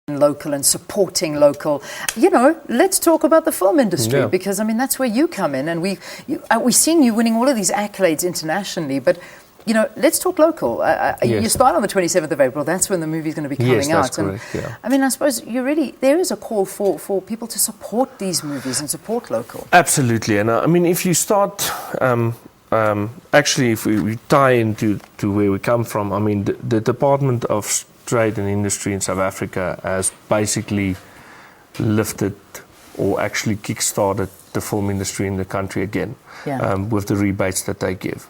local and supporting local. Let's talk about the film industry, because I mean that's where you come in, and we're seeing you winning all of these accolades internationally, but let's talk local. Yes. You start on the 27th of April. That's when the movie's going to be coming out. Yes, that's correct, yeah. I mean, I suppose there is a call for people to support these movies and support local. Absolutely, and I mean, if you start, actually, if we tie into where we come from, I mean, the Department of Trade and Industry in South Africa has basically lifted or actually kick-started the film industry in the country again, with the rebates that they give.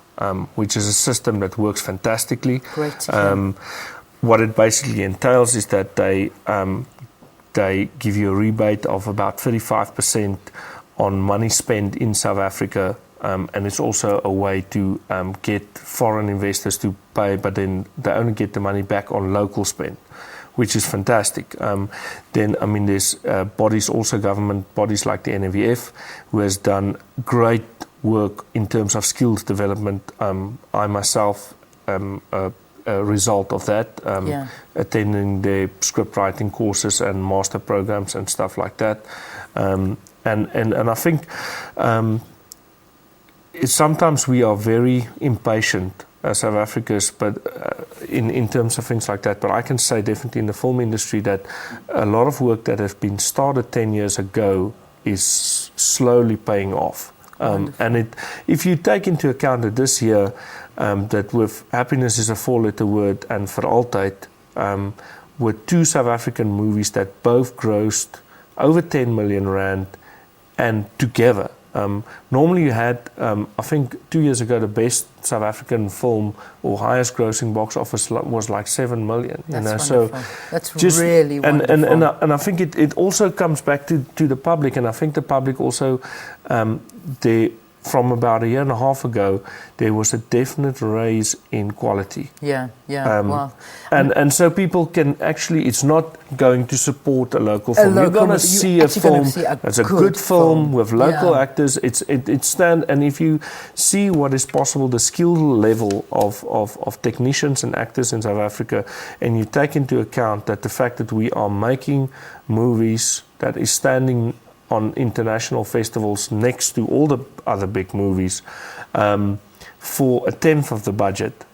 Which is a system that works fantastically. Great to hear. What it basically entails is that they give you a rebate of about 35% on money spent in South Africa, and it's also a way to get foreign investors to pay, but then they only get the money back on local spend, which is fantastic. Then, I mean, there's bodies, also government bodies like the NVF, who has done great work in terms of skills development. I myself am a result of that, attending the script writing courses and master programs and stuff like that. And I think sometimes we are very impatient as South Africans, but in terms of things like that. But I can say definitely in the film industry that a lot of work that has been started 10 years ago is slowly paying off. And if you take into account that this year, that with Happiness is a 4-letter word and For Altyd, were two South African movies that both grossed over 10 million rand and together. Normally you had, I think 2 years ago, the best South African film or highest grossing box office was like 7 million. That's wonderful. So that's really wonderful. And I think it also comes back to the public, and I think the public also, from about a year and a half ago, there was a definite raise in quality. Wow. And so people can actually, it's not going to support a local film. You're going to see a film that's a good film with local actors. And if you see what is possible, the skill level of technicians and actors in South Africa, and you take into account that the fact that we are making movies that is standing on international festivals next to all the other big movies, for a tenth of the budget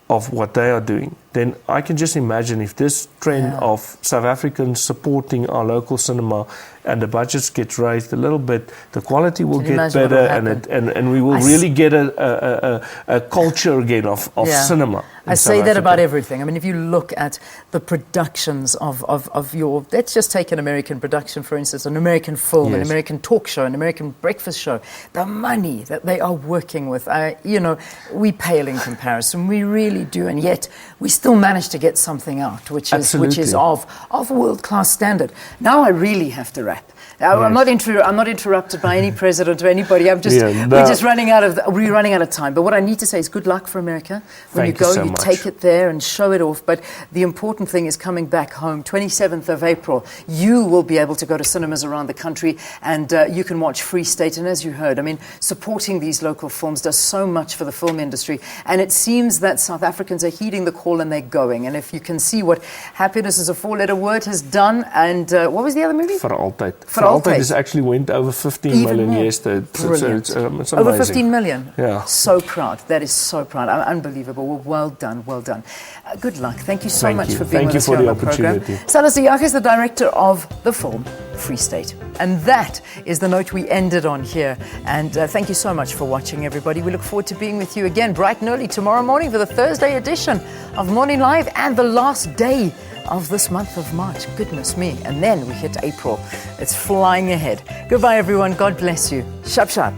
of what they are doing, then I can just imagine if this trend of South Africans supporting our local cinema and the budgets get raised a little bit, the quality will get better, and we will really get a culture again of cinema. I say that about everything. I mean, if you look at the productions of your, let's just take an American production, for instance, an American film, an American talk show, an American breakfast show, the money that they are working with, we pale in comparison. We really do, and yet we still manage to get something out, which is of world-class standard. Now I really have to wrap. I'm not interrupted by any president or anybody. I'm just we're just running out of time. But what I need to say is good luck for America. When you go, you take it there and show it off. But the important thing is coming back home. 27th of April, you will be able to go to cinemas around the country, and you can watch Free State. And as you heard, I mean, supporting these local films does so much for the film industry. And it seems that South Africans are heeding the call and they're going. And if you can see what Happiness is a 4-letter word has done, and what was the other movie? For Altyd. Altyd actually went over 15 million yesterday. It's amazing. Over 15 million? Yeah. So proud. That is so proud. Unbelievable. Well done. Well done. Good luck. Thank you so much for being with us here on the program. Sallas de Jager is the director of the film Free State. And that is the note we ended on here. And thank you so much for watching, everybody. We look forward to being with you again bright and early tomorrow morning for the Thursday edition of Morning Live, and the last day of this month of March. Goodness me. And then we hit April. It's flying ahead. Goodbye, everyone. God bless you. Sharp, sharp.